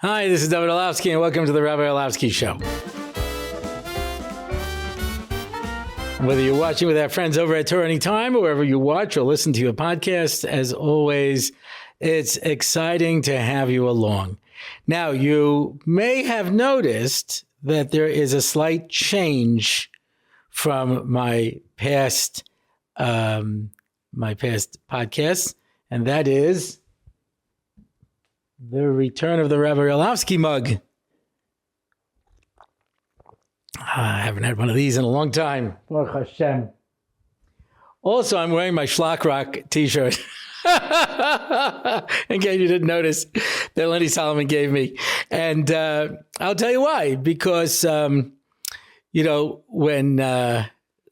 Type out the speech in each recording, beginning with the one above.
Hi, this is David Orlofsky, and welcome to the Rabbi Orlofsky Show. Whether you're watching with our friends over at Torah Anytime or wherever you watch or listen to your podcast, as always, it's exciting to have you along. Now, you may have noticed that there is a slight change from my past podcasts, and that is the return of the Rabbi Orlofsky mug. I haven't had one of these in a long time. Baruch Hashem. Also, I'm wearing my Schlock Rock t-shirt. In case you didn't notice, that Lenny Solomon gave me. And I'll tell you why. Because, when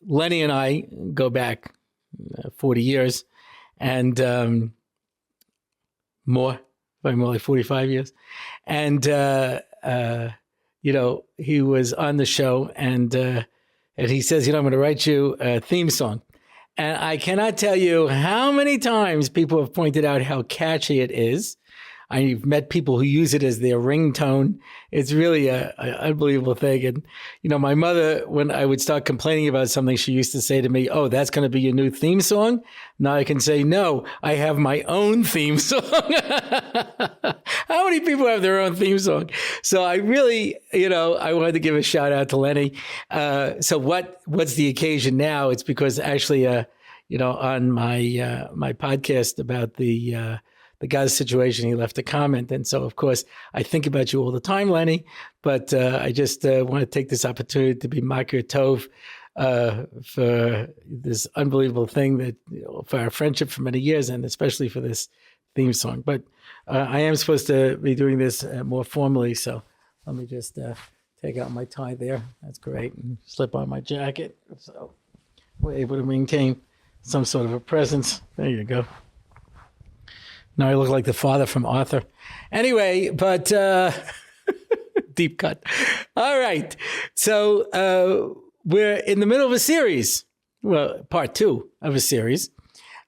Lenny and I go back 40 years and more like 45 years. And, he was on the show and he says, I'm going to write you a theme song. And I cannot tell you how many times people have pointed out how catchy it is. I've met people who use it as their ringtone. It's really an unbelievable thing. And, my mother, when I would start complaining about something, she used to say to me, oh, that's going to be your new theme song? Now I can say, no, I have my own theme song. How many people have their own theme song? So I really, I wanted to give a shout out to Lenny. So what's the occasion now? It's because actually, on my podcast about the guy's situation, he left a comment. And so, of course, I think about you all the time, Lenny, but I just want to take this opportunity to be Makir Tov for this unbelievable thing that, for our friendship for many years, and especially for this theme song. But I am supposed to be doing this more formally, so let me just take out my tie there. That's great. And slip on my jacket. So we're able to maintain some sort of a presence. There you go. Now I look like the father from Arthur. Anyway, but deep cut. All right. So we're in the middle of a series, well, part 2 of a series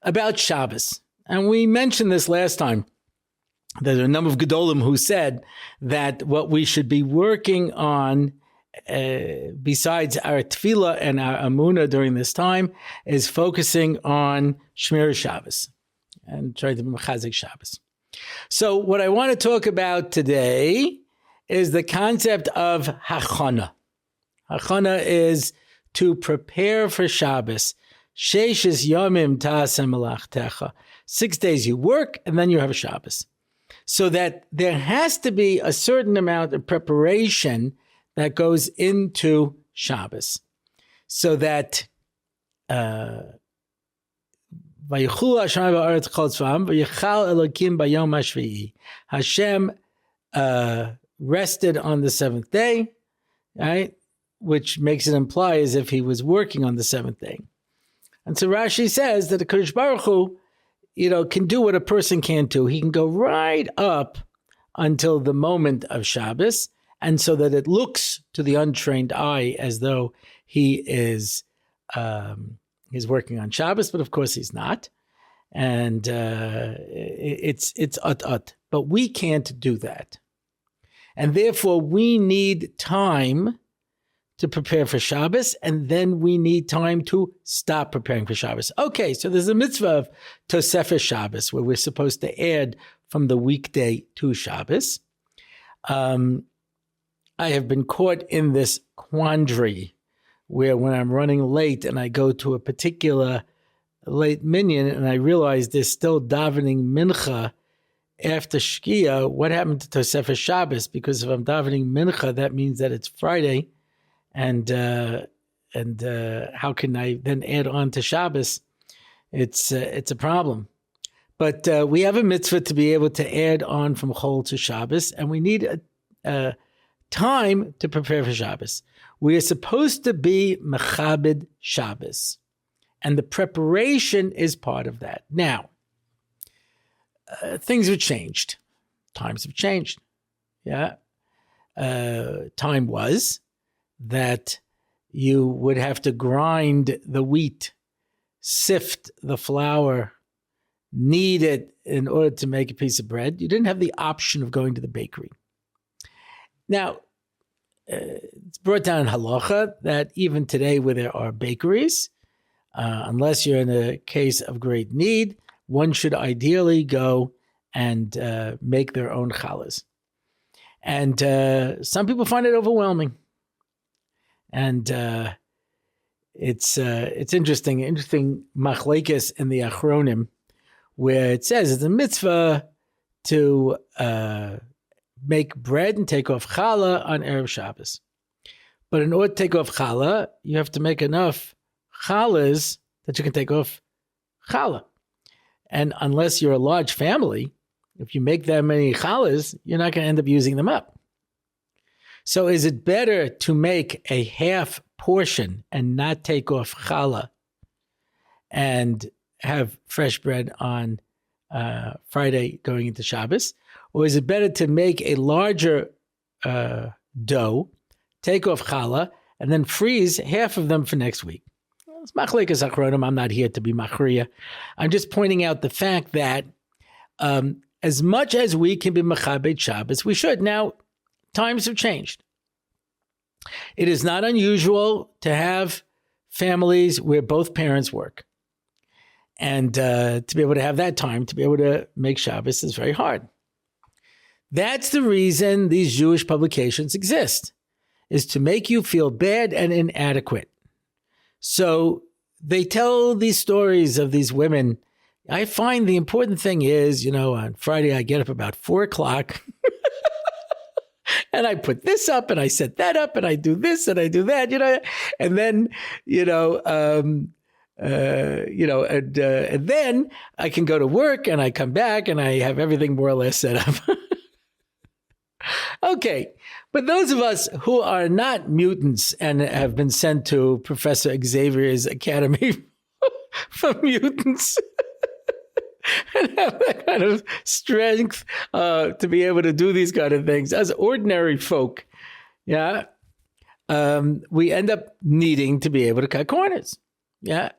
about Shabbos. And we mentioned this last time. There's a number of gedolim who said that what we should be working on, besides our tefillah and our amunah during this time, is focusing on shmiras Shabbos and trying to be mischazek Shabbos. So what I want to talk about today is the concept of hachana. Hachana is to prepare for Shabbos. Sheishes yomim ta'aseh melachtecha. 6 days you work and then you have a Shabbos. So that there has to be a certain amount of preparation that goes into Shabbos. So that Hashem rested on the 7th day, right? Which makes it imply as if he was working on the 7th day. And so Rashi says that the Kadosh Baruch Hu, can do what a person can't do. He can go right up until the moment of Shabbos, and so that it looks to the untrained eye as though he is he's working on Shabbos, but of course he's not. And it's ut-ut. But we can't do that. And therefore we need time to prepare for Shabbos, and then we need time to stop preparing for Shabbos. Okay, so there's a mitzvah of Tosefes Shabbos, where we're supposed to add from the weekday to Shabbos. I have been caught in this quandary where when I'm running late and I go to a particular late minyan and I realize there's still davening mincha after Shkia, what happened to Tosefes Shabbos? Because if I'm davening mincha, that means that it's Friday. And how can I then add on to Shabbos? It's a problem. But we have a mitzvah to be able to add on from Chol to Shabbos, and we need a time to prepare for Shabbos. We are supposed to be mechabed Shabbos, and the preparation is part of that. Now, things have changed. Times have changed. Yeah. Time was that you would have to grind the wheat, sift the flour, knead it in order to make a piece of bread. You didn't have the option of going to the bakery. Now, it's brought down in halacha that even today where there are bakeries, unless you're in a case of great need, one should ideally go and make their own challahs. And some people find it overwhelming. And it's interesting machlekes in the Achronim, where it says it's a mitzvah to make bread and take off challah on Erev Shabbos. But in order to take off challah, you have to make enough challahs that you can take off challah. And unless you're a large family, if you make that many challahs, you're not going to end up using them up. So is it better to make a half portion and not take off challah and have fresh bread on Friday going into Shabbos? Or is it better to make a larger dough, take off challah, and then freeze half of them for next week? It's machlekes achronim. I'm not here to be machriya. I'm just pointing out the fact that as much as we can be mechabed Shabbos, we should. Now, times have changed. It is not unusual to have families where both parents work. And to be able to have that time, to be able to make Shabbos is very hard. That's the reason these Jewish publications exist, is to make you feel bad and inadequate. So they tell these stories of these women. I find the important thing is, on Friday I get up about 4 o'clock and I put this up and I set that up and I do this and I do that, and then, and then I can go to work and I come back and I have everything more or less set up. Okay. But those of us who are not mutants and have been sent to Professor Xavier's Academy for Mutants and have that kind of strength to be able to do these kind of things as ordinary folk, we end up needing to be able to cut corners. Yeah.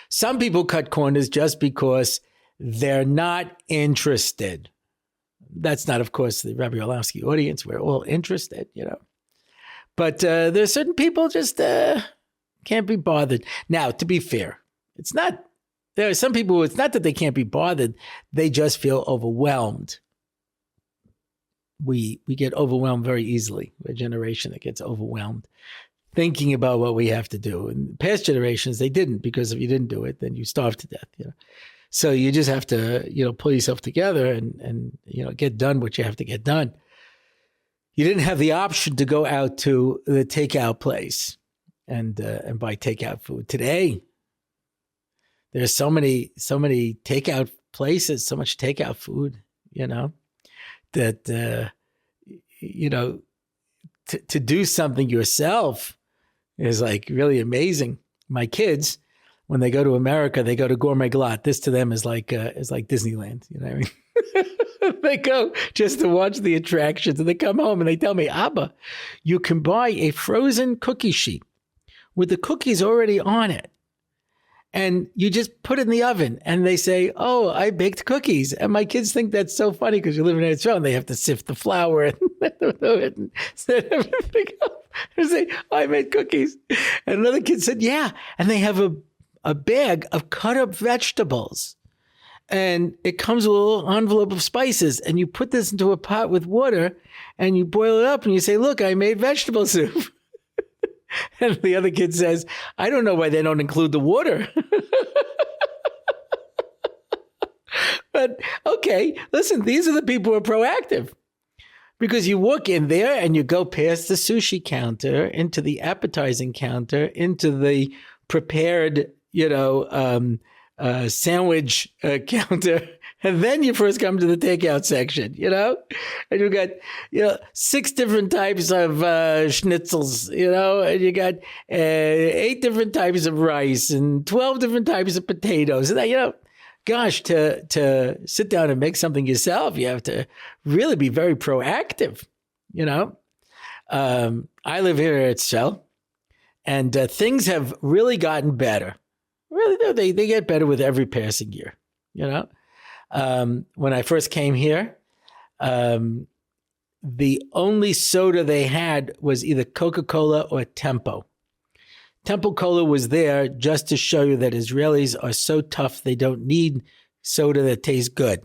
Some people cut corners just because they're not interested. That's not, of course, the Rabbi Orlofsky audience. We're all interested, But there's certain people just can't be bothered. Now, to be fair, there are some people who it's not that they can't be bothered. They just feel overwhelmed. We get overwhelmed very easily. We're a generation that gets overwhelmed thinking about what we have to do. In past generations, they didn't, because if you didn't do it, then you starved to death, So you just have to, pull yourself together and get done what you have to get done. You didn't have the option to go out to the takeout place and buy takeout food. Today, there's so many takeout places, so much takeout food, that to do something yourself is like really amazing. My kids, when they go to America, they go to Gourmet Glatt. This to them is like Disneyland. You know what I mean? They go just to watch the attractions, and they come home and they tell me, Abba, you can buy a frozen cookie sheet with the cookies already on it, and you just put it in the oven. And they say, "Oh, I baked cookies." And my kids think that's so funny because you live in Eretz Yisrael and they have to sift the flour and set everything up. And say, "I made cookies." And another kid said, "Yeah," and they have a bag of cut up vegetables. And it comes with a little envelope of spices. And you put this into a pot with water and you boil it up and you say, "Look, I made vegetable soup." And the other kid says, "I don't know why they don't include the water." But okay, listen, these are the people who are proactive. Because you walk in there and you go past the sushi counter, into the appetizing counter, into the prepared sandwich counter, and then you first come to the takeout section, and you got, 6 different types of schnitzels, and you got 8 different types of rice and 12 different types of potatoes. And that, gosh, to sit down and make something yourself, you have to really be very proactive, I live here at Eretz Yisrael, and things have really gotten better. Really do. They get better with every passing year, When I first came here, the only soda they had was either Coca-Cola or Tempo. Tempo Cola was there just to show you that Israelis are so tough they don't need soda that tastes good.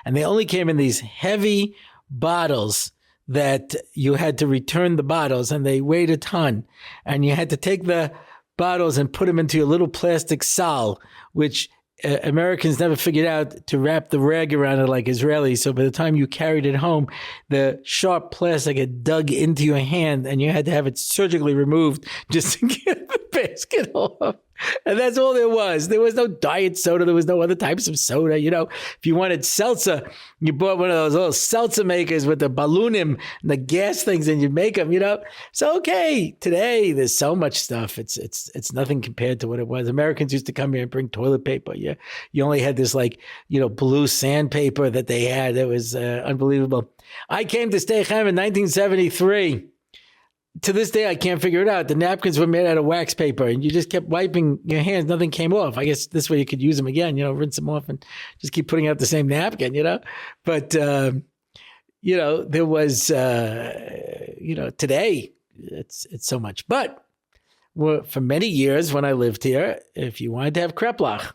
And they only came in these heavy bottles that you had to return the bottles, and they weighed a ton. And you had to take the bottles and put them into your little plastic sal, which Americans never figured out to wrap the rag around it like Israelis. So by the time you carried it home, the sharp plastic had dug into your hand and you had to have it surgically removed just to get the basket off. And that's all there was. There was no diet soda. There was no other types of soda. You know, if you wanted seltzer, you bought one of those little seltzer makers with the balloonim and the gas things, and you make them, you know. So, okay, today there's so much stuff. It's nothing compared to what it was. Americans used to come here and bring toilet paper. You only had this, like, you know, blue sandpaper that they had. It was unbelievable. I came to Stay Chaim in 1973. To this day, I can't figure it out. The napkins were made out of wax paper, and you just kept wiping your hands. Nothing came off. I guess this way you could use them again, you know, rinse them off and just keep putting out the same napkin, you know. But, you know, there was, you know, today it's so much. But for many years when I lived here, if you wanted to have kreplach,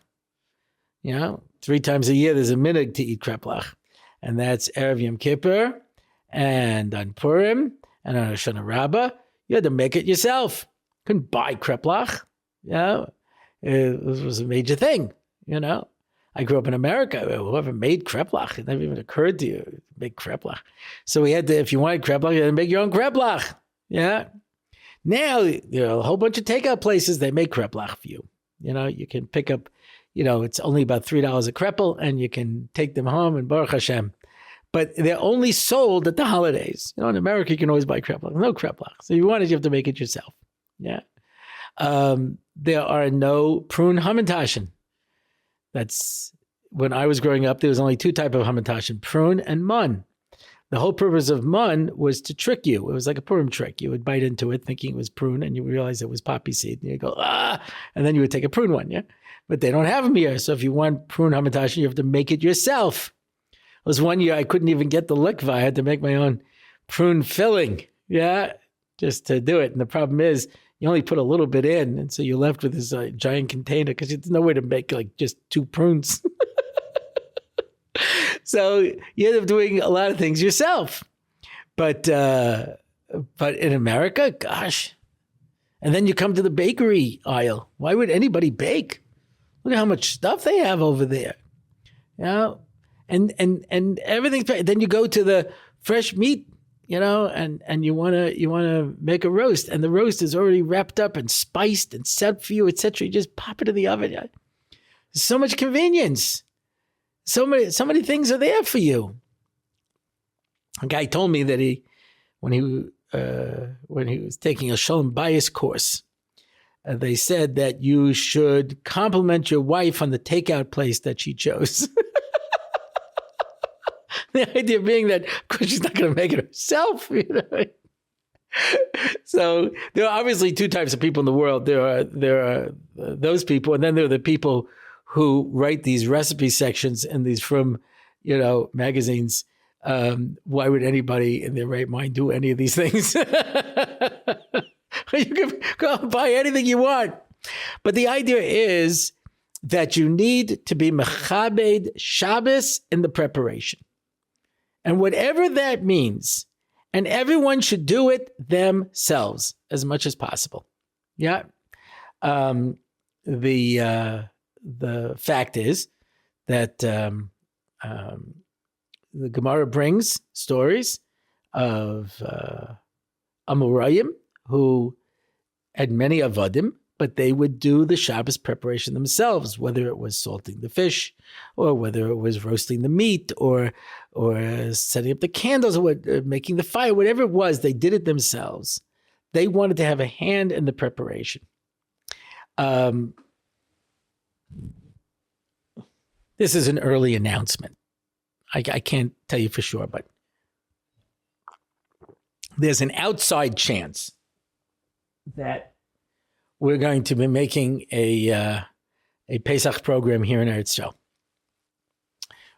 you know, 3 times a year there's a minhag to eat kreplach. And that's Erev Yom Kippur and on Purim. And on Hoshana Rabbah, you had to make it yourself. Couldn't buy kreplach. You know, it was a major thing. You know, I grew up in America. Whoever made kreplach, it never even occurred to you to make kreplach. So we had to, if you wanted kreplach, you had to make your own kreplach. Yeah. Now there are a whole bunch of takeout places. They make kreplach for you. You know, you can pick up. You know, it's only about $3 a kreppel, and you can take them home. And Baruch Hashem. But they're only sold at the holidays. You know, in America, you can always buy kreplach. No kreplach. So if you want it, you have to make it yourself. Yeah. There are no prune hamantashen. That's, when I was growing up, there was only 2 types of hamantashen, prune and mun. The whole purpose of mun was to trick you. It was like a Purim trick. You would bite into it thinking it was prune, and you would realize it was poppy seed. And you go, and then you would take a prune one, yeah? But they don't have them here. So if you want prune hamantashen, you have to make it yourself. It was one year I couldn't even get the likva. I had to make my own prune filling, yeah, just to do it. And the problem is you only put a little bit in, and so you're left with this giant container because there's no way to make like just 2 prunes. So you end up doing a lot of things yourself. But in America, gosh. And then you come to the bakery aisle. Why would anybody bake? Look at how much stuff they have over there. You know? And everything's, then you go to the fresh meat, you know, and you wanna make a roast, and the roast is already wrapped up and spiced and set for you, etc. You just pop it in the oven. There's so much convenience. So many things are there for you. A guy told me that when he was taking a Shalom Bayis course, they said that you should compliment your wife on the takeout place that she chose. The idea being that, of course, she's not going to make it herself. You know? So there are obviously 2 types of people in the world. There are those people, and then there are the people who write these recipe sections in these from, you know, magazines. Why would anybody in their right mind do any of these things? You can go buy anything you want. But the idea is that you need to be mechabed Shabbos in the preparation. And whatever that means, and everyone should do it themselves as much as possible. Yeah. The fact is that the Gemara brings stories of Amorayim who had many avodim, but they would do the Shabbos preparation themselves, whether it was salting the fish, or whether it was roasting the meat, or setting up the candles, or making the fire, whatever it was, they did it themselves. They wanted to have a hand in the preparation. This is an early announcement. I can't tell you for sure, but there's an outside chance that we're going to be making a Pesach program here in Eretz Yisrael.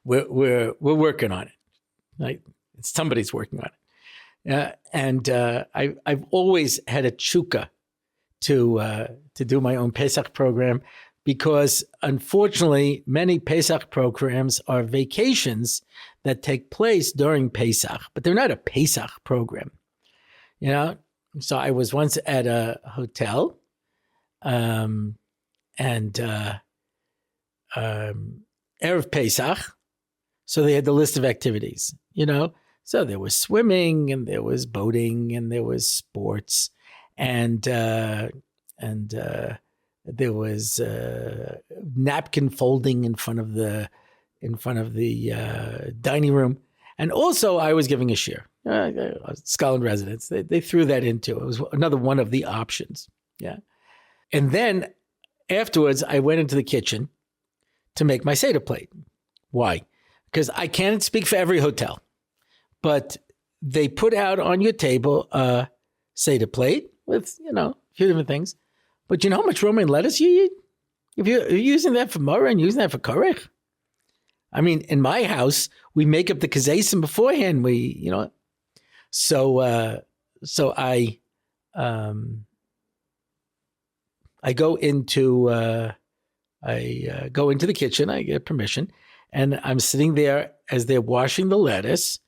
We're working on it. Right? Somebody's working on it. I've always had a chukka to do my own Pesach program, because unfortunately, many Pesach programs are vacations that take place during Pesach, but they're not a Pesach program. So I was once at a hotel, and Erev Pesach, so they had the list of activities, So there was swimming, and there was boating, and there was sports, and there was napkin folding in front of the dining room, and also I was giving a shiur. Skull and residence. They threw that into it. It was another one of the options. Yeah. And then afterwards, I went into the kitchen to make my Seder plate. Why? Because I can't speak for every hotel, but they put out on your table a Seder plate with, a few different things. But you know how much romaine lettuce you eat? If you're using that for maror and using that for korech? I mean, in my house, we make up the kazesim beforehand. So I go into the kitchen. I get permission, and I'm sitting there as they're washing the lettuce.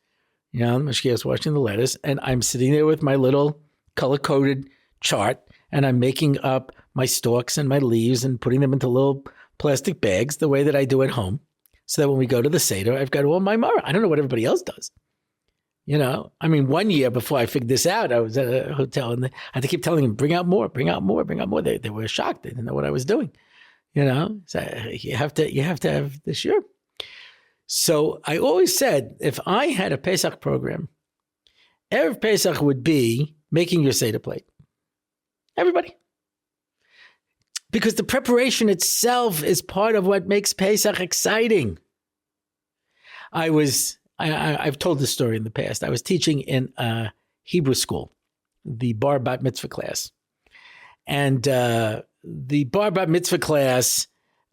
Mashgiach's washing the lettuce, and I'm sitting there with my little color-coded chart, and I'm making up my stalks and my leaves and putting them into little plastic bags the way that I do at home, so that when we go to the Seder, I've got all my maror. I don't know what everybody else does. 1 year before I figured this out, I was at a hotel, and I had to keep telling them, bring out more, bring out more, bring out more. They were shocked. They didn't know what I was doing. So you have to have the shiur. So I always said, if I had a Pesach program, Erev Pesach would be making your Seder plate. Everybody. Because the preparation itself is part of what makes Pesach exciting. I've told this story in the past. I was teaching in a Hebrew school, the bar bat mitzvah class. And the bar bat mitzvah class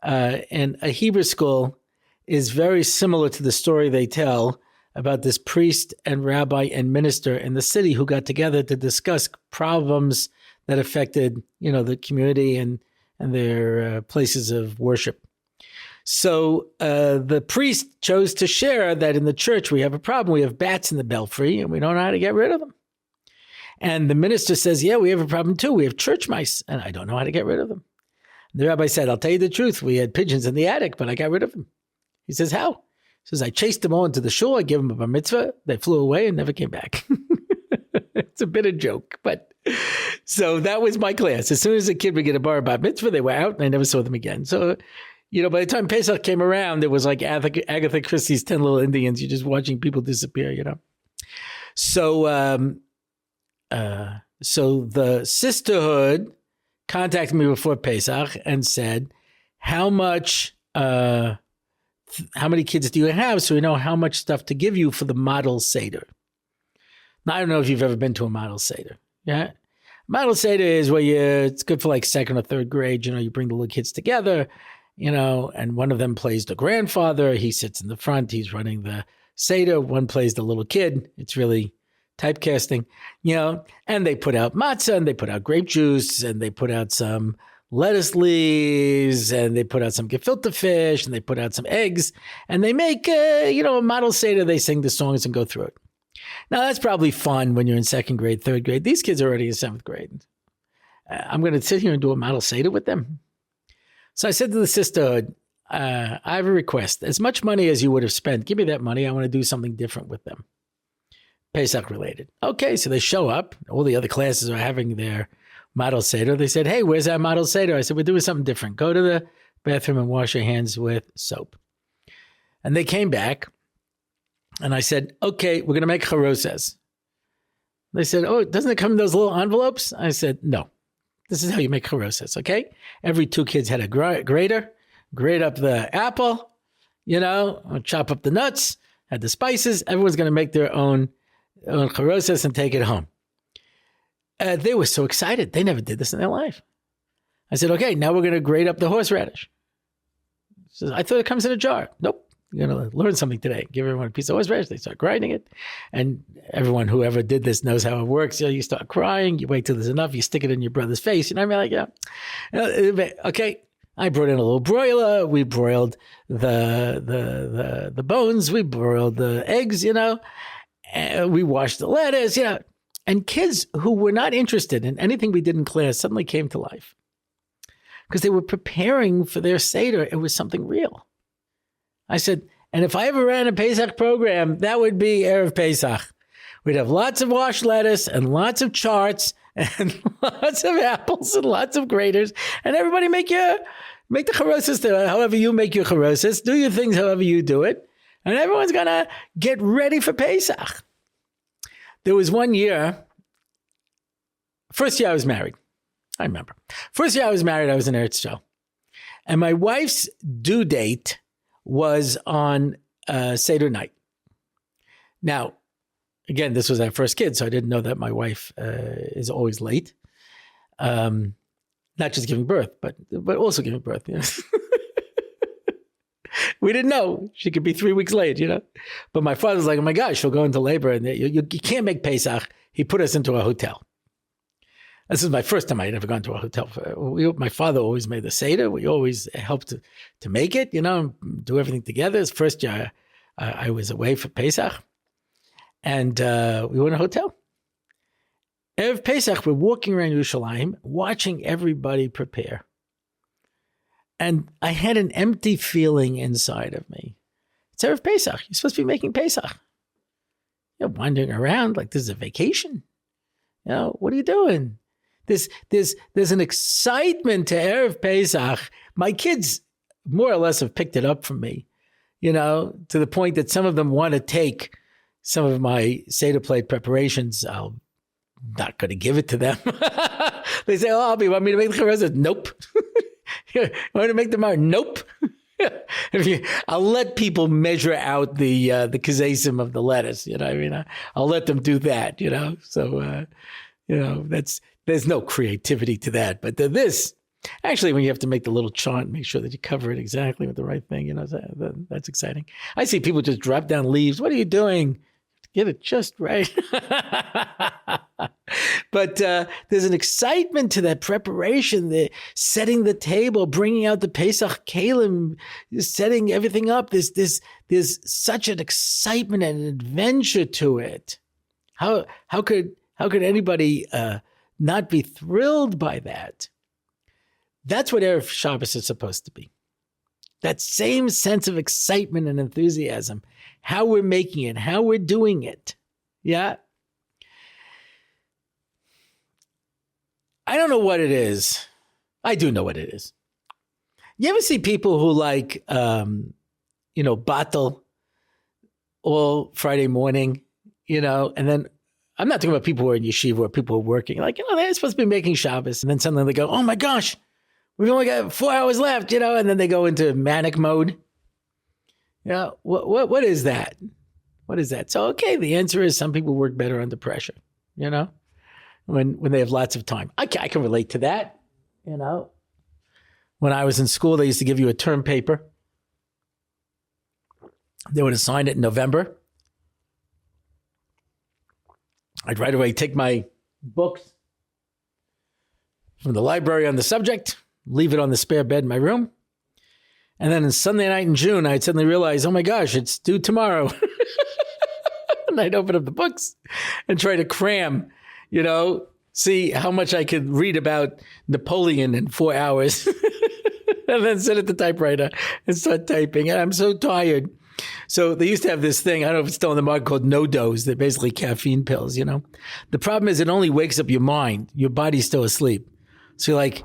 in a Hebrew school is very similar to the story they tell about this priest and rabbi and minister in the city who got together to discuss problems that affected, the community and their places of worship. So the priest chose to share that in the church we have a problem. We have bats in the belfry, and we don't know how to get rid of them. And the minister says, yeah, we have a problem too. We have church mice, and I don't know how to get rid of them. And the rabbi said, I'll tell you the truth. We had pigeons in the attic, but I got rid of them. He says, how? He says, I chased them all into the shul. I gave them a bar mitzvah. They flew away and never came back. It's a bit of joke, but so that was my class. As soon as a kid would get a bar mitzvah, they were out, and I never saw them again. So, by the time Pesach came around, it was like Agatha Christie's 10 Little Indians. You're just watching people disappear, So, so the sisterhood contacted me before Pesach and said, how many kids do you have, so we know how much stuff to give you for the model Seder? Now, I don't know if you've ever been to a model Seder. Yeah. Model Seder is where it's good for like second or third grade. You bring the little kids together, and one of them plays the grandfather. He sits in the front. He's running the Seder. One plays the little kid. It's really typecasting, and they put out matzah, and they put out grape juice, and they put out some lettuce leaves, and they put out some gefilte fish, and they put out some eggs, and they make, a model Seder. They sing the songs and go through it. Now, that's probably fun when you're in second grade, third grade. These kids are already in seventh grade. I'm going to sit here and do a model Seder with them. So I said to the sisterhood, I have a request. As much money as you would have spent, give me that money. I want to do something different with them. Pesach related. Okay, so they show up. All the other classes are having their model Seder. They said, hey, where's that model Seder? I said, we're doing something different. Go to the bathroom and wash your hands with soap. And they came back. And I said, okay, we're going to make charoses. They said, oh, doesn't it come in those little envelopes? I said, no. This is how you make charoses, okay? Every 2 kids had a grater, grate up the apple, chop up the nuts, had the spices. Everyone's going to make their own charoses and take it home. They were so excited. They never did this in their life. I said, okay, now we're going to grate up the horseradish. Says, I thought it comes in a jar. Nope. You're going to learn something today. Give everyone a piece of horseradish. They start grinding it. And everyone, whoever did this knows how it works. You start crying. You wait till there's enough. You stick it in your brother's face. You know what I mean? Like, okay. I brought in a little broiler. We broiled the bones. We broiled the eggs, and we washed the lettuce, And kids who were not interested in anything we did in class suddenly came to life because they were preparing for their Seder. It was something real. I said, and if I ever ran a Pesach program, that would be Erev Pesach. We'd have lots of washed lettuce and lots of charts and lots of apples and lots of graters. And everybody make the charosas however you make your charosas. Do your things however you do it. And everyone's going to get ready for Pesach. There was one year, first year I was married. I remember. First year I was married, I was in Eretz Yisrael. And my wife's due date was on Seder night. Now, again, this was our first kid, so I didn't know that my wife is always late. Not just giving birth, but also giving birth. We didn't know. She could be 3 weeks late, But my father was like, oh my gosh, she'll go into labor and you can't make Pesach. He put us into a hotel. This is my first time I had ever gone to a hotel. My father always made the Seder. We always helped to make it, do everything together. His first year, I was away for Pesach. And we were in a hotel. Erev Pesach, we're walking around Yerushalayim, watching everybody prepare. And I had an empty feeling inside of me. It's Erev Pesach. You're supposed to be making Pesach. You're wandering around like this is a vacation. What are you doing? There's an excitement to Erev Pesach. My kids more or less have picked it up from me, to the point that some of them want to take some of my Seder plate preparations. I'm not going to give it to them. They say, oh, you want me to make the charosas? Nope. You want me to make the mar? Nope. I'll let people measure out the kazesim of the lettuce. I'll let them do that. So there's no creativity to that. But this, actually, when you have to make the little chart, make sure that you cover it exactly with the right thing. That's exciting. I see people just drop down leaves. What are you doing? Get it just right. But there's an excitement to that preparation, the setting the table, bringing out the Pesach Kalim, setting everything up. There's such an excitement and an adventure to it. How could anybody not be thrilled by that? That's what Erev Shabbos is supposed to be. That same sense of excitement and enthusiasm, how we're making it, how we're doing it. Yeah. I don't know what it is. I do know what it is. You ever see people who battle all Friday morning, and then I'm not talking about people who are in yeshiva or people who are working. They're supposed to be making Shabbos. And then suddenly they go, oh my gosh, we've only got 4 hours left, and then they go into manic mode. What is that? What is that? So, okay, the answer is some people work better under pressure, when they have lots of time. I can relate to that, When I was in school, they used to give you a term paper. They would assign it in November. I'd right away take my books from the library on the subject, leave it on the spare bed in my room. And then on Sunday night in June, I'd suddenly realize, oh my gosh, it's due tomorrow. And I'd open up the books and try to cram, see how much I could read about Napoleon in 4 hours. And then sit at the typewriter and start typing. And I'm so tired. So they used to have this thing, I don't know if it's still in the market, called no-dos. They're basically caffeine pills, The problem is it only wakes up your mind. Your body's still asleep. So you're like,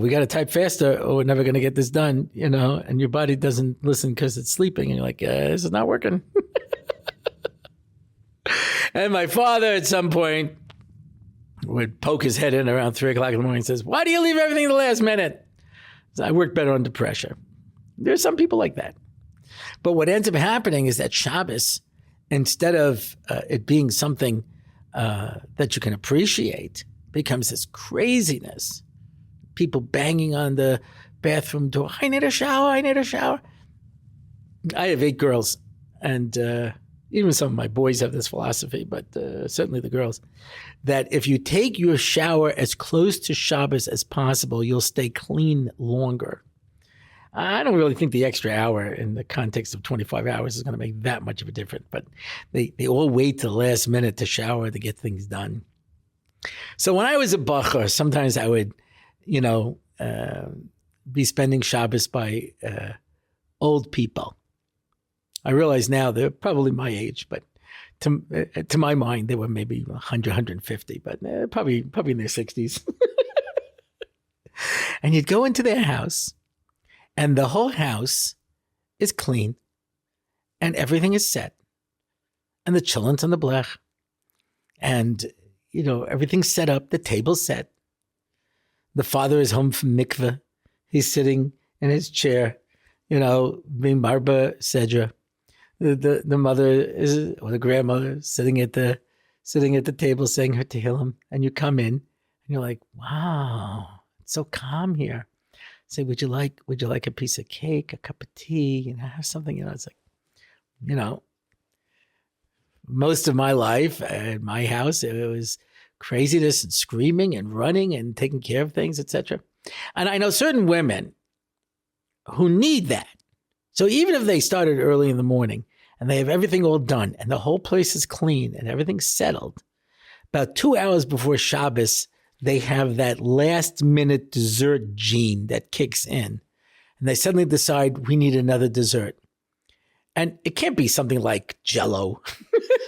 we got to type faster or we're never going to get this done, and your body doesn't listen because it's sleeping. And you're like, this is not working. And my father at some point would poke his head in around 3 o'clock in the morning and says, why do you leave everything at the last minute? So I work better under pressure. There's some people like that. But what ends up happening is that Shabbos, instead of it being something that you can appreciate, becomes this craziness. People banging on the bathroom door. I need a shower. I need a shower. I have 8 girls, and even some of my boys have this philosophy, but certainly the girls, that if you take your shower as close to Shabbos as possible, you'll stay clean longer. I don't really think the extra hour in the context of 25 hours is going to make that much of a difference, but they all wait to the last minute to shower to get things done. So when I was a bacher, sometimes I would, be spending Shabbos by old people. I realize now they're probably my age, but to my mind, they were maybe 100, 150, but probably in their 60s. And you'd go into their house, and the whole house is clean, and everything is set, and the chillent's on the blech, and everything's set up. The table's set. The father is home from mikveh. He's sitting in his chair, being marba sedra. The mother is, or the grandmother, sitting at the table saying her tehillim, and you come in, and you're like, wow, it's so calm here. Say, would you like a piece of cake, a cup of tea, have something, it's like, most of my life at my house, it was craziness and screaming and running and taking care of things, etc. And I know certain women who need that. So even if they started early in the morning and they have everything all done and the whole place is clean and everything's settled, about 2 hours before Shabbos, they have that last minute dessert gene that kicks in. And they suddenly decide we need another dessert. And it can't be something like Jell-O.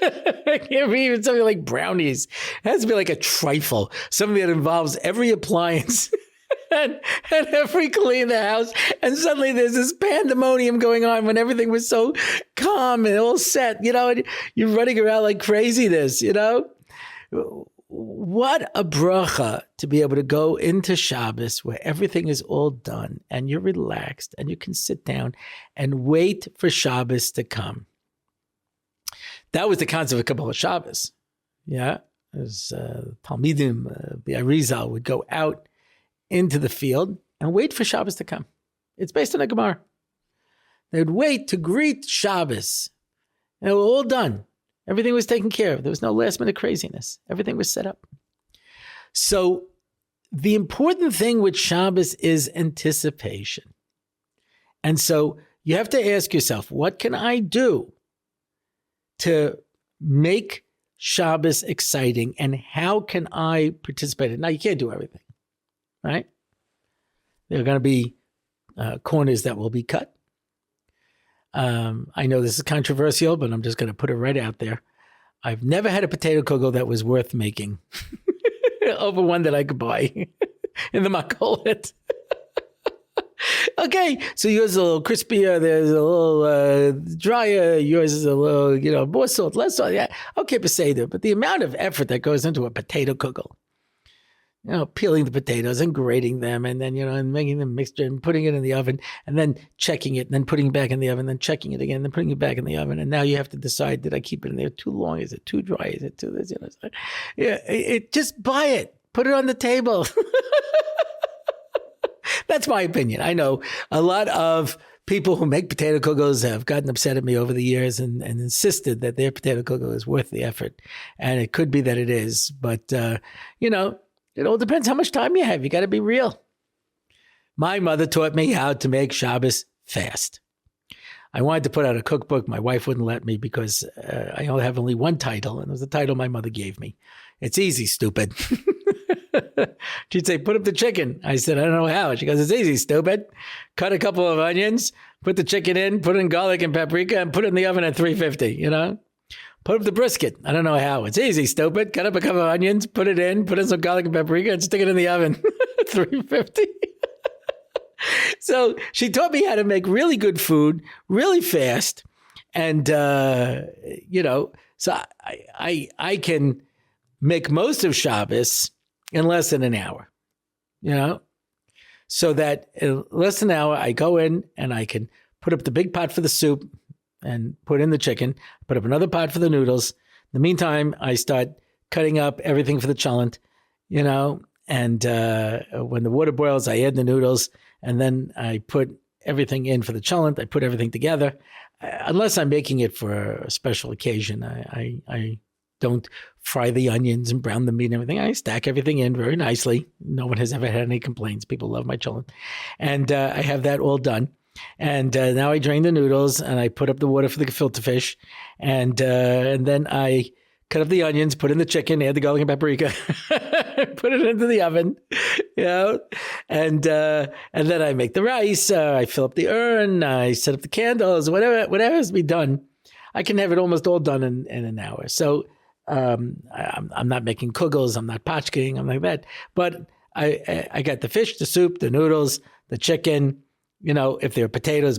It can't be even something like brownies. It has to be like a trifle, something that involves every appliance and every clean in the house. And suddenly there's this pandemonium going on when everything was so calm and all set, and you're running around like craziness, What a bracha to be able to go into Shabbos where everything is all done and you're relaxed and you can sit down and wait for Shabbos to come. That was the concept of Kabbalah Shabbos. Yeah, as Talmidim, the Arizal would go out into the field and wait for Shabbos to come. It's based on a Gemara. They would wait to greet Shabbos. And they were all done. Everything was taken care of. There was no last minute craziness. Everything was set up. So the important thing with Shabbos is anticipation. And so you have to ask yourself, what can I do to make Shabbos exciting, and how can I participate in it? Now, you can't do everything, right? There are going to be corners that will be cut. I know this is controversial, but I'm just going to put it right out there. I've never had a potato kugel that was worth making over one that I could buy in the makolet. Okay, so yours is a little crispier, there's a little drier, yours is a little, more salt, less salt. Yeah, okay, Beseder, but the amount of effort that goes into a potato kugel, peeling the potatoes and grating them and then, and making them mixture and putting it in the oven and then checking it and then putting it back in the oven, then checking it again, then putting it back in the oven. And now you have to decide, did I keep it in there too long? Is it too dry? Is it too this? Just buy it. Put it on the table. That's my opinion. I know a lot of people who make potato kugels have gotten upset at me over the years and insisted that their potato kugel is worth the effort. And it could be that it is. But, it all depends how much time you have. You got to be real. My mother taught me how to make Shabbos fast. I wanted to put out a cookbook. My wife wouldn't let me because I only have one title, and it was the title my mother gave me. It's easy, stupid. She'd say, put up the chicken. I said, I don't know how. She goes, it's easy, stupid. Cut a couple of onions, put the chicken in, put in garlic and paprika, and put it in the oven at 350, Put up the brisket. I don't know how. It's easy, stupid. Cut up a couple of onions, put in some garlic and paprika, and stick it in the oven at 350. So she taught me how to make really good food, really fast. And, so I can make most of Shabbos in less than an hour, so that in less than an hour, I go in and I can put up the big pot for the soup and put in the chicken, put up another pot for the noodles. In the meantime, I start cutting up everything for the cholent, and when the water boils, I add the noodles, and then I put everything in for the cholent. I put everything together. Unless I'm making it for a special occasion, I don't fry the onions and brown the meat and everything. I stack everything in very nicely. No one has ever had any complaints. People love my cholent. And I have that all done. And now I drain the noodles and I put up the water for the gefilte fish. And then I cut up the onions, put in the chicken, add the garlic and paprika, put it into the oven, and then I make the rice. I fill up the urn. I set up the candles. Whatever has to be done, I can have it almost all done in an hour. So I'm not making kugels. I'm not potchking. I'm like that. But I got the fish, the soup, the noodles, the chicken. If they're potatoes.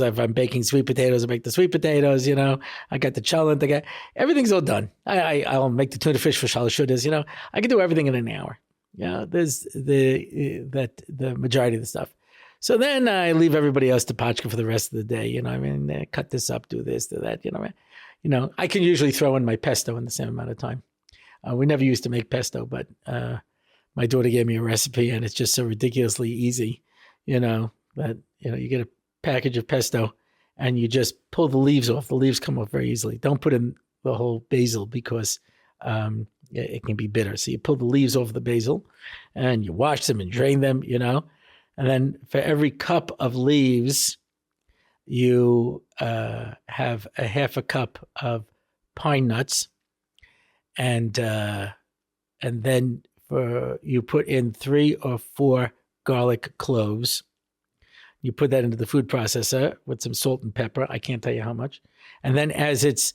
If I'm baking sweet potatoes, I make the sweet potatoes. I got the cholent. Everything's all done. I'll make the tuna fish for shalashudas. I can do everything in an hour. There's the majority of the stuff. So then I leave everybody else to pachka for the rest of the day. Cut this up, do this, do that. I can usually throw in my pesto in the same amount of time. We never used to make pesto, but my daughter gave me a recipe, and it's just so ridiculously easy. That, you get a package of pesto and you just pull the leaves off. The leaves come off very easily. Don't put in the whole basil because it can be bitter. So you pull the leaves off the basil and you wash them and drain them, and then for every cup of leaves, you have a half a cup of pine nuts, and then you put in 3 or 4 garlic cloves. You put that into the food processor with some salt and pepper. I can't tell you how much. And then as it's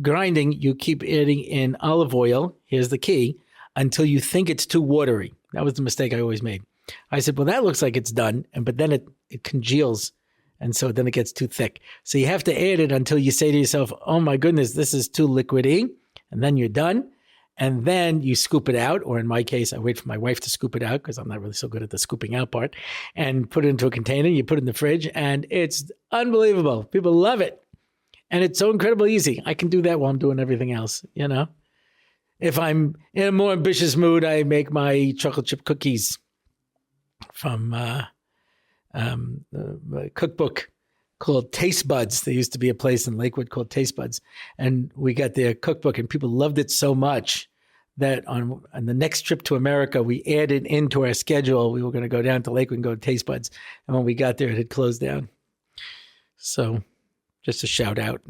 grinding, you keep adding in olive oil. Here's the key, until you think it's too watery. That was the mistake I always made. I said, well, that looks like it's done. But then it congeals. And so then it gets too thick. So you have to add it until you say to yourself, oh my goodness, this is too liquidy. And then you're done. And then you scoop it out, or in my case, I wait for my wife to scoop it out because I'm not really so good at the scooping out part, and put it into a container. You put it in the fridge, and it's unbelievable. People love it. And it's so incredibly easy. I can do that while I'm doing everything else, If I'm in a more ambitious mood, I make my chocolate chip cookies from the cookbook called Taste Buds. There used to be a place in Lakewood called Taste Buds, and we got their cookbook, and people loved it so much that on the next trip to America, we added into our schedule. We were going to go down to Lakewood and go to Taste Buds, and when we got there, it had closed down. So just a shout out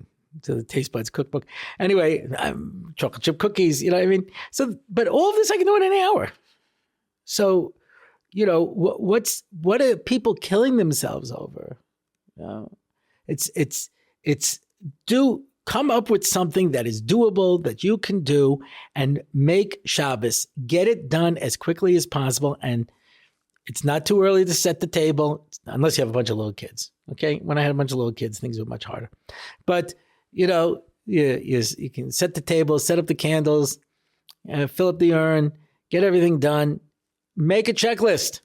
to the Taste Buds cookbook. Anyway, chocolate chip cookies, So, but all of this I can do in an hour. So, what are people killing themselves over? Come up with something that is doable, that you can do, and make Shabbos. Get it done as quickly as possible. And it's not too early to set the table, unless you have a bunch of little kids. Okay. When I had a bunch of little kids, things were much harder. But, you can set the table, set up the candles, fill up the urn, get everything done, make a checklist.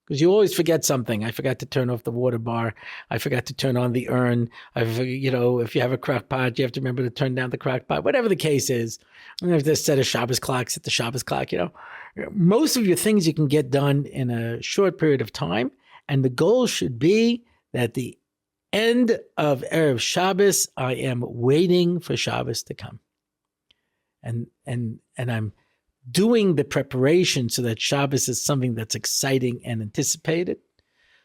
Because you always forget something. I forgot to turn off the water bar. I forgot to turn on the urn. If you have a crock pot, you have to remember to turn down the crock pot. Whatever the case is, you have to set a Shabbos clock, set the Shabbos clock. Most of your things you can get done in a short period of time. And the goal should be that the end of Erev Shabbos, I am waiting for Shabbos to come. And I'm doing the preparation so that Shabbos is something that's exciting and anticipated.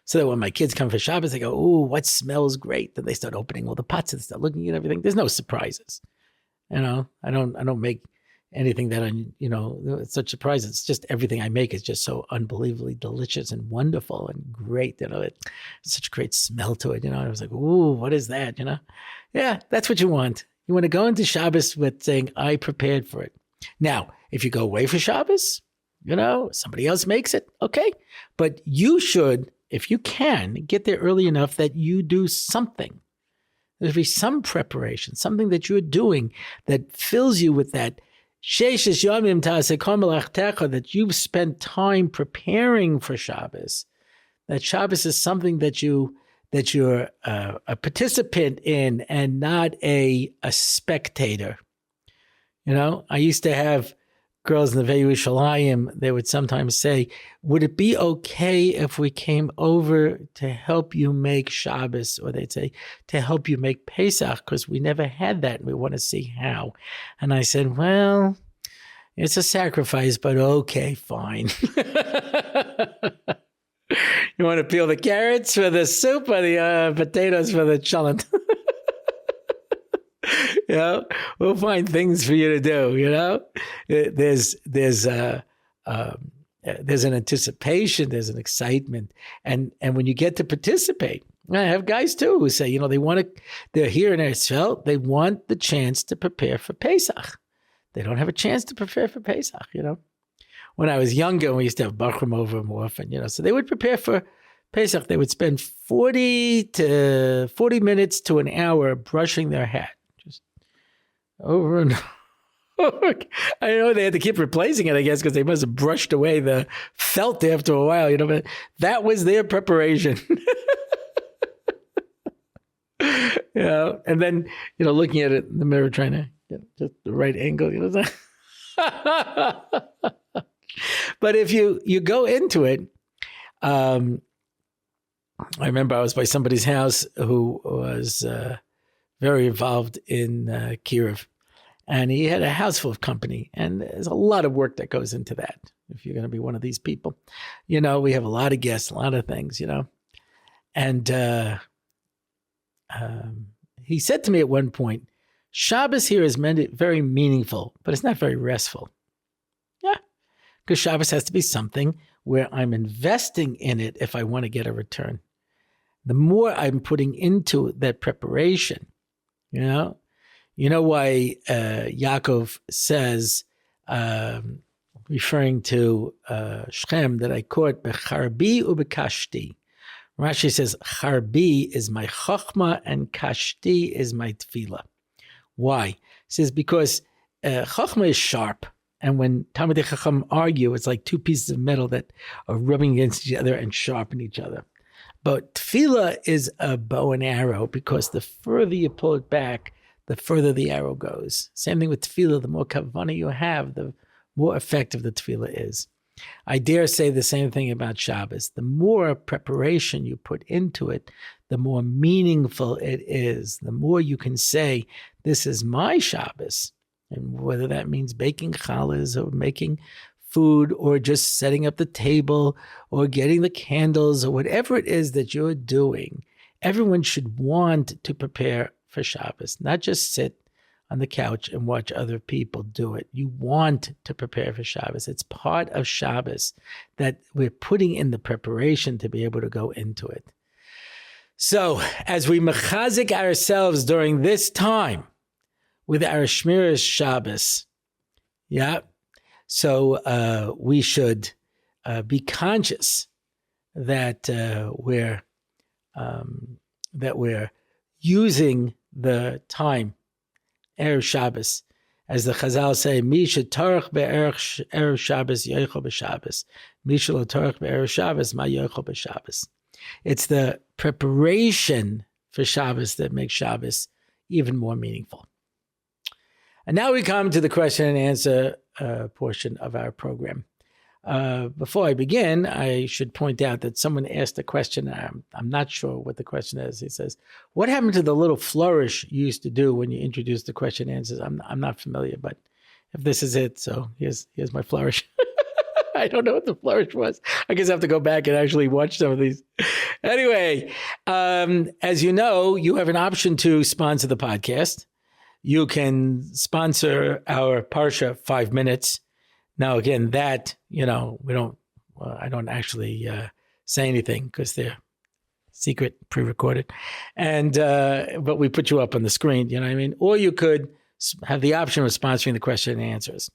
So that when my kids come for Shabbos, they go, "Ooh, what smells great?" Then they start opening all the pots and start looking at everything. There's no surprises. I don't make anything that it's such surprises. It's just everything I make is just so unbelievably delicious and wonderful and great. It's such a great smell to it. I was like, "Ooh, what is that?" Yeah, that's what you want. You want to go into Shabbos with saying, "I prepared for it." Now, if you go away for Shabbos, somebody else makes it, okay. But you should, if you can, get there early enough that you do something. There'll be some preparation, something that you're doing that fills you with that sheishes yomim ta'aseh melachtecha, that you've spent time preparing for Shabbos. That Shabbos is something that you're a participant in and not a spectator. I used to have girls in the Vei Yerushalayim, they would sometimes say, would it be okay if we came over to help you make Shabbos? Or they'd say, to help you make Pesach, because we never had that and we want to see how. And I said, well, it's a sacrifice, but okay, fine. You want to peel the carrots for the soup or the potatoes for the cholent? We'll find things for you to do. There's an anticipation, there's an excitement, and when you get to participate, I have guys too who say, they're here in Eretz Yisrael, they want the chance to prepare for Pesach. They don't have a chance to prepare for Pesach. When I was younger, we used to have Bachrim over more often. So they would prepare for Pesach. They would spend 40 minutes to an hour brushing their hat. Over and over. I know they had to keep replacing it, I guess, because they must have brushed away the felt after a while, but that was their preparation. And then, looking at it in the mirror, trying to get just the right angle, But if you go into it, I remember I was by somebody's house who was very involved in Kiruv. And he had a house full of company. And there's a lot of work that goes into that, if you're going to be one of these people. We have a lot of guests, a lot of things, And he said to me at one point, Shabbos here is very meaningful, but it's not very restful. Yeah, because Shabbos has to be something where I'm investing in it if I want to get a return. The more I'm putting into that preparation, why Yaakov says, referring to Shechem, that I quote, Becharbi ubekashti. Rashi says, Charbi is my chokhmah and kashti is my tefillah. Why? He says, because chokhmah is sharp. And when Talmidei Chacham argue, it's like two pieces of metal that are rubbing against each other and sharpen each other. But tefillah is a bow and arrow, because the further you pull it back, the further the arrow goes. Same thing with tefillah. The more kavanah you have, the more effective the tefillah is. I dare say the same thing about Shabbos. The more preparation you put into it, the more meaningful it is. The more you can say, this is my Shabbos. And whether that means baking challahs or making food or just setting up the table or getting the candles or whatever it is that you're doing, everyone should want to prepare for Shabbos, not just sit on the couch and watch other people do it. You want to prepare for Shabbos. It's part of Shabbos that we're putting in the preparation to be able to go into it. So as we mischazek ourselves during this time with our shmiras Shabbos, so we should be conscious that we're using the time, Erev Shabbos, as the Chazal say, Mi shetarach be'erev Shabbos yochel b'Shabbos, Mi shelo tarach be'erev Shabbos ma yochel b'Shabbos. It's the preparation for Shabbos that makes Shabbos even more meaningful. And now we come to the question and answer portion of our program. Before I begin, I should point out that someone asked a question. I'm not sure what the question is. He says, what happened to the little flourish you used to do when you introduced the question and answers? I'm not familiar, but if this is it, so here's my flourish. I don't know what the flourish was. I guess I have to go back and actually watch some of these. Anyway, as you know, you have an option to sponsor the podcast. You can sponsor our Parsha 5 minutes. Now, again, that, I don't actually say anything because they're secret, pre-recorded. And, but we put you up on the screen, you know what I mean? Or you could have the option of sponsoring the question and answers.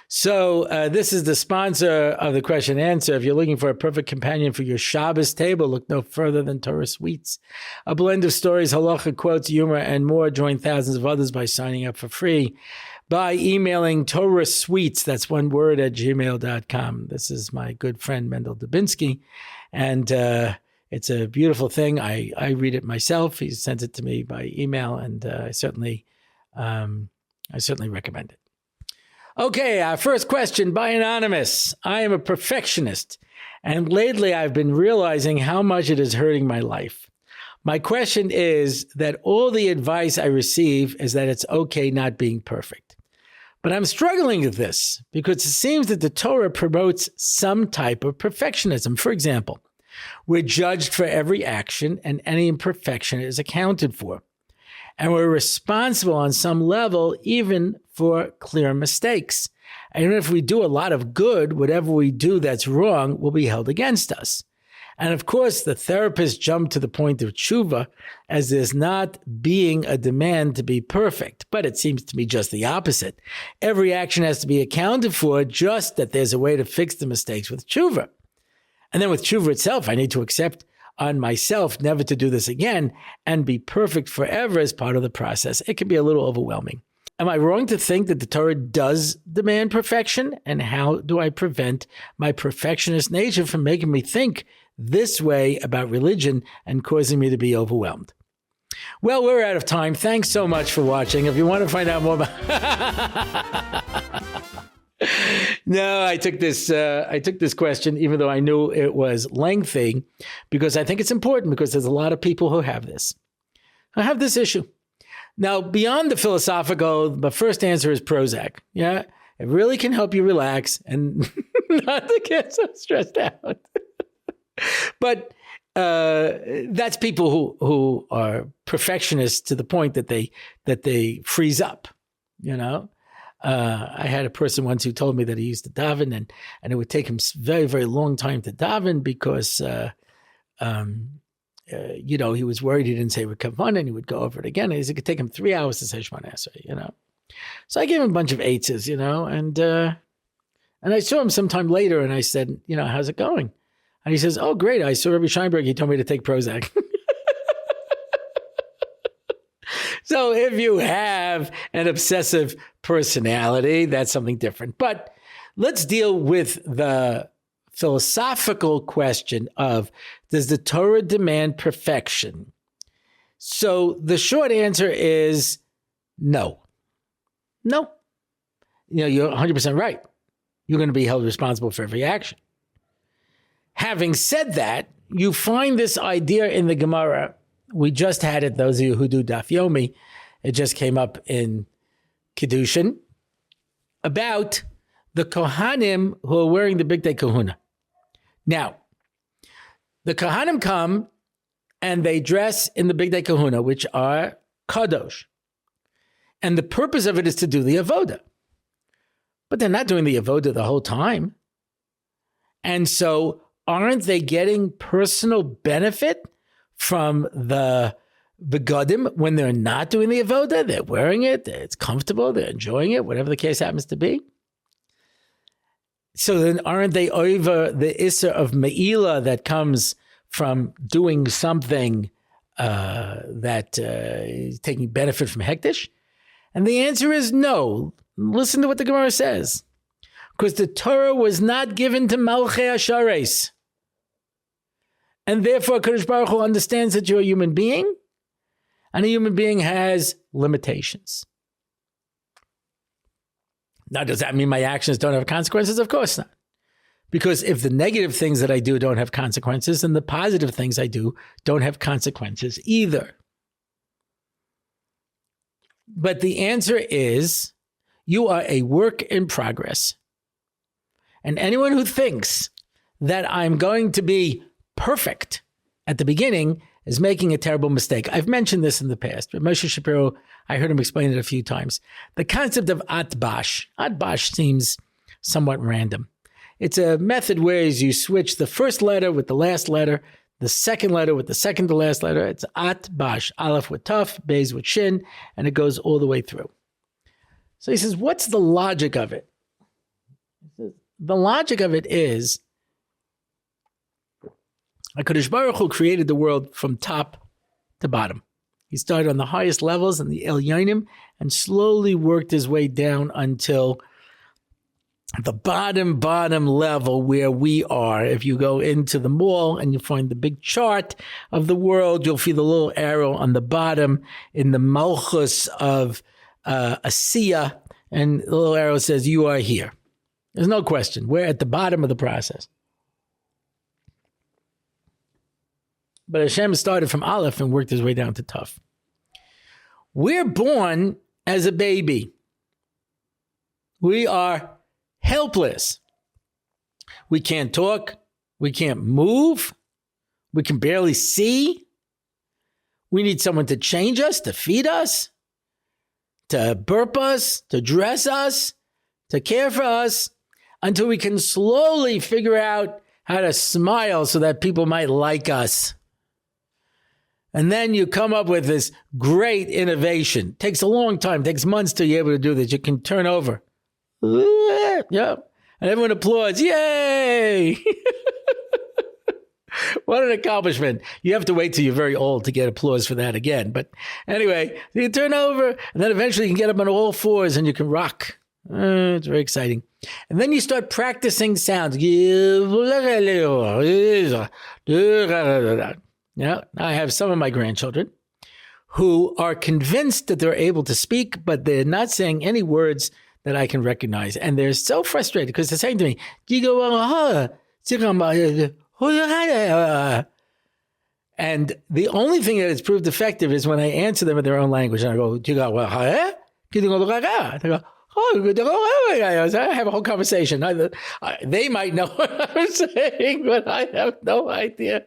So this is the sponsor of the question and answer. If you're looking for a perfect companion for your Shabbos table, look no further than Torah Sweets. A blend of stories, halacha, quotes, humor, and more. Join thousands of others by signing up for free by emailing Torah Sweets, that's one word, at gmail.com. This is my good friend Mendel Dubinsky, and it's a beautiful thing. I read it myself. He sent it to me by email, and I certainly recommend it. Okay, our first question by Anonymous. I am a perfectionist, and lately I've been realizing how much it is hurting my life. My question is that all the advice I receive is that it's okay not being perfect. But I'm struggling with this because it seems that the Torah promotes some type of perfectionism. For example, we're judged for every action and any imperfection is accounted for. And we're responsible on some level even for clear mistakes. And if we do a lot of good, whatever we do that's wrong will be held against us. And of course, the therapist jumped to the point of tshuva as there's not being a demand to be perfect. But it seems to me just the opposite. Every action has to be accounted for, just that there's a way to fix the mistakes with tshuva. And then with tshuva itself, I need to accept on myself never to do this again and be perfect forever as part of the process. It can be a little overwhelming. Am I wrong to think that the Torah does demand perfection? And how do I prevent my perfectionist nature from making me think this way about religion and causing me to be overwhelmed? Well, we're out of time. Thanks so much for watching. If you want to find out more about... No, I took this question, even though I knew it was lengthy, because I think it's important, because there's a lot of people who have this issue. Now, beyond the philosophical, the first answer is Prozac. Yeah, it really can help you relax and not to get so stressed out. But that's people who are perfectionists to the point that they freeze up. You know, I had a person once who told me that he used to daven and it would take him very, very long time to daven because he was worried he didn't say Rekavan, and he would go over it again. And he said it could take him 3 hours to say Shemona Esrei, So I gave him a bunch of eights, and I saw him sometime later, and I said, how's it going? And he says, oh, great. I saw Rabbi Scheinberg. He told me to take Prozac. So if you have an obsessive personality, that's something different. But let's deal with the philosophical question of, does the Torah demand perfection? So the short answer is no. No. You're 100% right. You're going to be held responsible for every action. Having said that, you find this idea in the Gemara. We just had it, those of you who do Daf Yomi, it just came up in Kiddushin, about the Kohanim who are wearing the Bigdei Kahuna. Now, the Kohanim come and they dress in the Bigdei Kahuna, which are Kadosh. And the purpose of it is to do the Avoda. But they're not doing the Avoda the whole time. And so aren't they getting personal benefit from the begodim when they're not doing the avoda? They're wearing it, it's comfortable, they're enjoying it, whatever the case happens to be. So then aren't they over the issa of me'ila that comes from doing something that is taking benefit from hektish? And the answer is no. Listen to what the Gemara says. Because the Torah was not given to Malchei Hashares. And therefore, Kadosh Baruch Hu understands that you're a human being, and a human being has limitations. Now, does that mean my actions don't have consequences? Of course not. Because if the negative things that I do don't have consequences, then the positive things I do don't have consequences either. But the answer is, you are a work in progress. And anyone who thinks that I'm going to be perfect at the beginning is making a terrible mistake. I've mentioned this in the past, but Moshe Shapiro, I heard him explain it a few times. The concept of atbash. Atbash seems somewhat random. It's a method where you switch the first letter with the last letter, the second letter with the second to last letter. It's atbash, aleph with tuf, beis with shin, and it goes all the way through. So he says, what's the logic of it? The logic of it is, HaKadosh Baruch Hu created the world from top to bottom. He started on the highest levels in the Elyonim and slowly worked his way down until the bottom level where we are. If you go into the mall and you find the big chart of the world, you'll see the little arrow on the bottom in the Malchus of Asiya, And the little arrow says, you are here. There's no question. We're at the bottom of the process. But Hashem started from Aleph and worked his way down to Tav. We're born as a baby. We are helpless. We can't talk. We can't move. We can barely see. We need someone to change us, to feed us, to burp us, to dress us, to care for us, until we can slowly figure out how to smile so that people might like us. And then you come up with this great innovation. Takes a long time, takes months to be able to do this. You can turn over. Yeah. And everyone applauds. Yay! What an accomplishment. You have to wait till you're very old to get applause for that again. But anyway, you turn over, and then eventually you can get up on all fours and you can rock. It's very exciting. And then you start practicing sounds. Yeah, I have some of my grandchildren who are convinced that they're able to speak, but they're not saying any words that I can recognize. And they're so frustrated because they're saying to me, and the only thing that has proved effective is when I answer them in their own language. And I go, they go, I have a whole conversation. They might know what I'm saying, but I have no idea.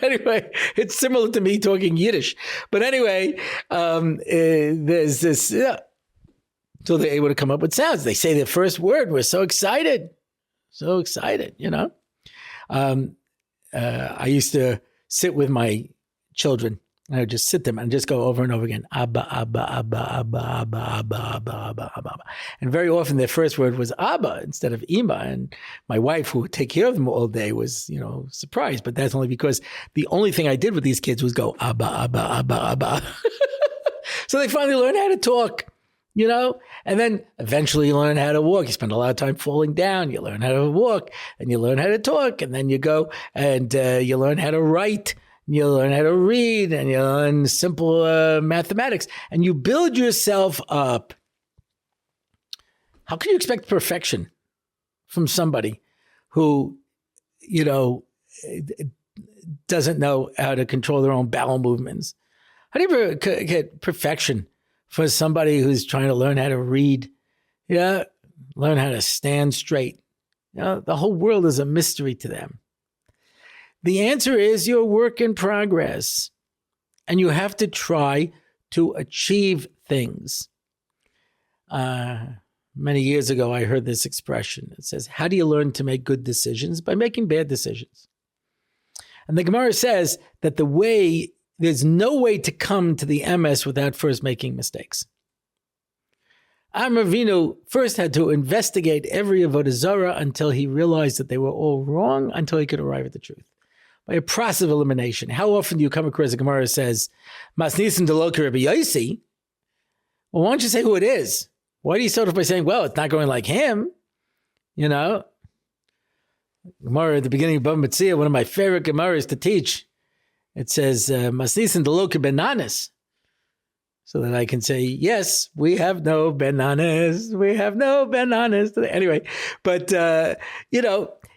Anyway, it's similar to me talking Yiddish. But anyway, there's this, so they're able to come up with sounds. They say their first word. We're so excited. So excited, you know. I used to sit with my children. And I would just sit them and just go over and over again. Abba, Abba, Abba, Abba, Abba, Abba, Abba, Abba, Abba. And very often their first word was Abba instead of Ima. And my wife, who would take care of them all day, was, surprised. But that's only because the only thing I did with these kids was go Abba, Abba, Abba, Abba. So they finally learned how to talk, and then eventually you learn how to walk. You spend a lot of time falling down. You learn how to walk and you learn how to talk. And then you go and you learn how to write. You learn how to read, and you learn simple mathematics, and you build yourself up. How can you expect perfection from somebody who, doesn't know how to control their own bowel movements? How do you ever get perfection for somebody who's trying to learn how to read? Learn how to stand straight. The whole world is a mystery to them. The answer is you're a work in progress, and you have to try to achieve things. Many years ago, I heard this expression. It says, how do you learn to make good decisions? By making bad decisions. And the Gemara says that there's no way to come to the MS without first making mistakes. Avram Avinu first had to investigate every avodah zarah until he realized that they were all wrong, until he could arrive at the truth. By a process of elimination. How often do you come across a Gemara that says, Masnisim deloka Rabbi Yossi? Well, why don't you say who it is? Why do you start off by saying, well, it's not going like him? Gemara at the beginning of Bava Metzia, one of my favorite Gemaras to teach. It says, Masnisim deloka bananas. So that I can say, yes, we have no bananas. We have no bananas. Anyway, but,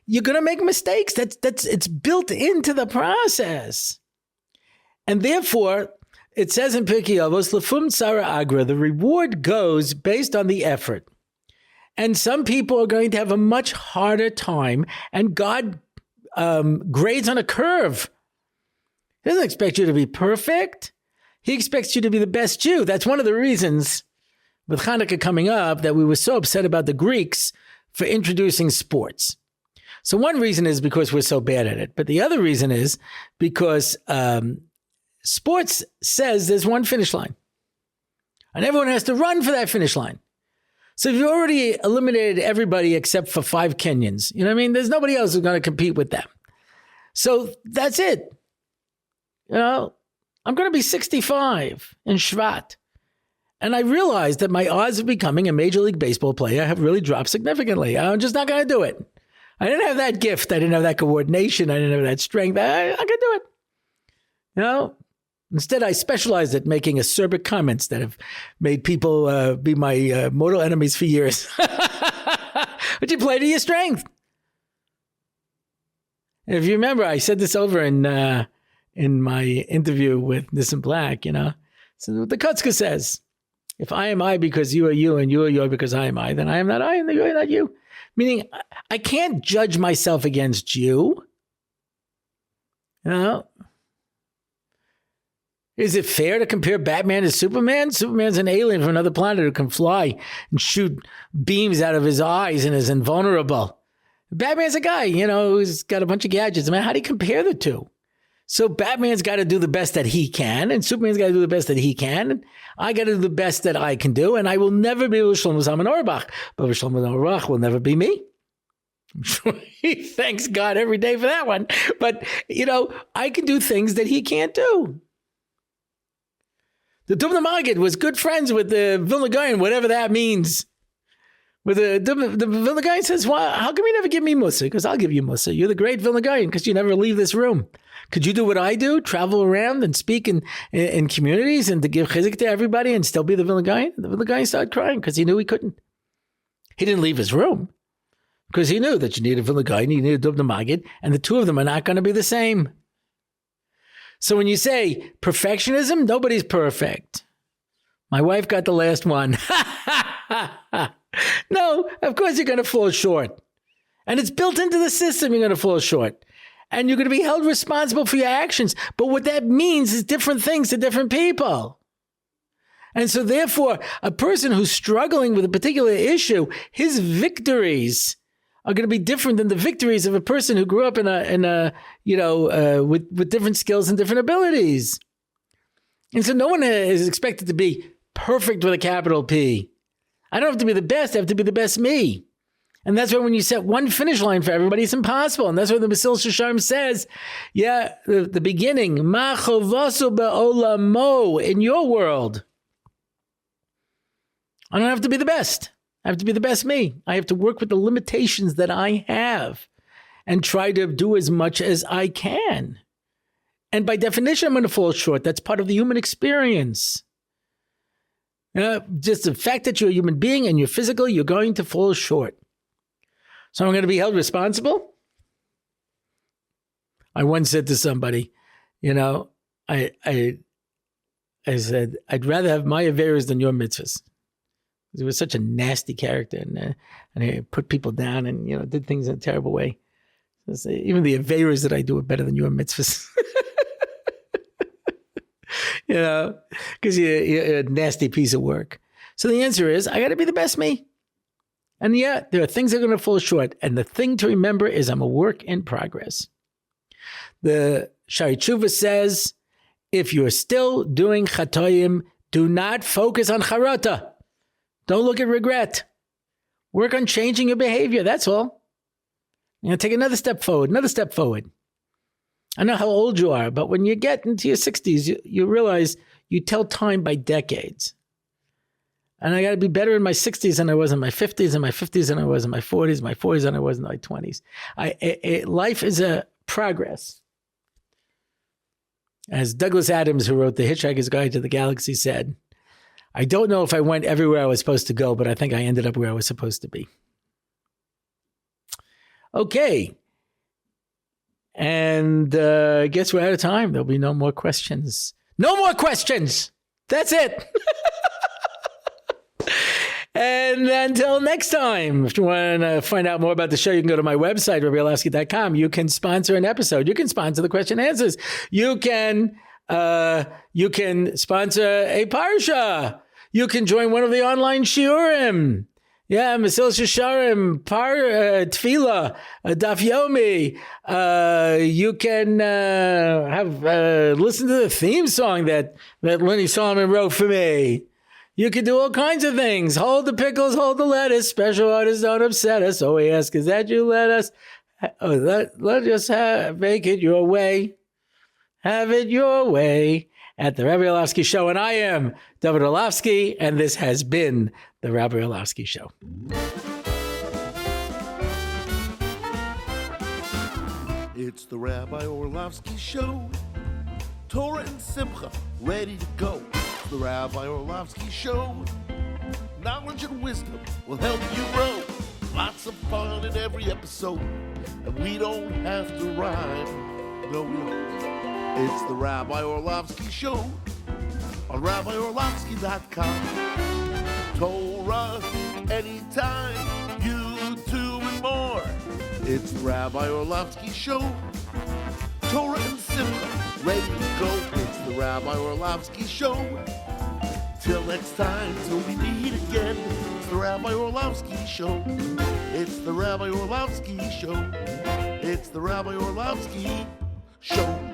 you're going to make mistakes. It's built into the process. And therefore, it says in Pirkei Avos, Lefum Tzara Agra, the reward goes based on the effort. And some people are going to have a much harder time, and God grades on a curve. He doesn't expect you to be perfect. He expects you to be the best Jew. That's one of the reasons, with Hanukkah coming up, that we were so upset about the Greeks for introducing sports. So one reason is because we're so bad at it. But the other reason is because sports says there's one finish line. And everyone has to run for that finish line. So if you already eliminated everybody except for 5 Kenyans, there's nobody else who's going to compete with them. So that's it. I'm going to be 65 in Shvat. And I realized that my odds of becoming a Major League Baseball player have really dropped significantly. I'm just not going to do it. I didn't have that gift. I didn't have that coordination. I didn't have that strength. I could do it. Instead, I specialized at making acerbic comments that have made people be my mortal enemies for years. But you play to your strength. And if you remember, I said this over in my interview with Nissim Black, So what the Kutzka says, if I am I because you are you and you are you because I am I, then I am not I and you are not you. Meaning, I can't judge myself against you. Is it fair to compare Batman to Superman? Superman's an alien from another planet who can fly and shoot beams out of his eyes and is invulnerable. Batman's a guy, who's got a bunch of gadgets. Man, how do you compare the two? So Batman's got to do the best that he can, and Superman's got to do the best that he can, and I got to do the best that I can do, and I will never be Shlomo Zalman Auerbach, but Shlomo Auerbach will never be me. I'm sure he thanks God every day for that one. But, I can do things that he can't do. The Dubna Maggid was good friends with the Vilna Gaon, whatever that means. With the Vilna Gaon says, well, how come you never give me Musa? Because I'll give you Musa. You're the great Vilna Gaon because you never leave this room. Could you do what I do? Travel around and speak in communities and to give chizik to everybody and still be the Vilna Gaon? The Vilna Gaon started crying because he knew he couldn't. He didn't leave his room because he knew that you need a Vilna Gaon, you need a Dubna Maggid, and the two of them are not going to be the same. So when you say perfectionism, nobody's perfect. My wife got the last one. No, of course you're going to fall short. And it's built into the system you're going to fall short. And you're going to be held responsible for your actions. But what that means is different things to different people. And so therefore, a person who's struggling with a particular issue, his victories are going to be different than the victories of a person who grew up with different skills and different abilities. And so no one is expected to be perfect with a capital P. I don't have to be the best. I have to be the best me. And that's why when you set one finish line for everybody, it's impossible. And that's why the Mesilas Yesharim says, the beginning, ma chovasu be'olamo, in your world. I don't have to be the best. I have to be the best me. I have to work with the limitations that I have and try to do as much as I can. And by definition, I'm going to fall short. That's part of the human experience. Just the fact that you're a human being and you're physical, you're going to fall short. So I'm going to be held responsible? I once said to somebody, I said, I'd rather have my averas than your mitzvahs. He was such a nasty character, and he put people down and, did things in a terrible way. So even the averas that I do are better than your mitzvahs. Because you're a nasty piece of work. So the answer is, I got to be the best me. And there are things that are going to fall short. And the thing to remember is I'm a work in progress. The Shari Tshuva says, if you're still doing chatoyim, do not focus on charata. Don't look at regret. Work on changing your behavior. That's all. Take another step forward, I know how old you are, but when you get into your 60s, you realize you tell time by decades. And I got to be better in my 60s than I was in my 50s, and my 50s than I was in my 40s, my 40s than I was in my 20s. Life is a progress. As Douglas Adams, who wrote The Hitchhiker's Guide to the Galaxy, said, I don't know if I went everywhere I was supposed to go, but I think I ended up where I was supposed to be. Okay. And I guess we're out of time. There'll be no more questions. No more questions. That's it. And until next time, if you want to find out more about the show, you can go to my website, RabbiOrlofsky.com. You can sponsor an episode. You can sponsor the question and answers. You can sponsor a parsha. You can join one of the online shiurim. Yeah, Mesilas Yesharim, Tefillah, Daf Yomi. You can listen to the theme song that Lenny Solomon wrote for me. You can do all kinds of things. Hold the pickles, hold the lettuce. Special orders don't upset us. All we ask is that you let us make it your way. Have it your way at the Rabbi Orlofsky Show. And I am Dovid Orlofsky, and this has been the Rabbi Orlofsky Show. It's the Rabbi Orlofsky Show. Torah and Simcha, ready to go. It's the Rabbi Orlofsky Show. Knowledge and wisdom will help you grow. Lots of fun in every episode, and we don't have to rhyme. No, we don't. It's the Rabbi Orlofsky Show on RabbiOrlofsky.com. Torah anytime, YouTube and more. It's the Rabbi Orlofsky Show. Torah and Simcha, ready to go. It's the Rabbi Orlofsky Show. Till next time, till we meet again. It's the Rabbi Orlofsky Show. It's the Rabbi Orlofsky Show. It's the Rabbi Orlofsky Show.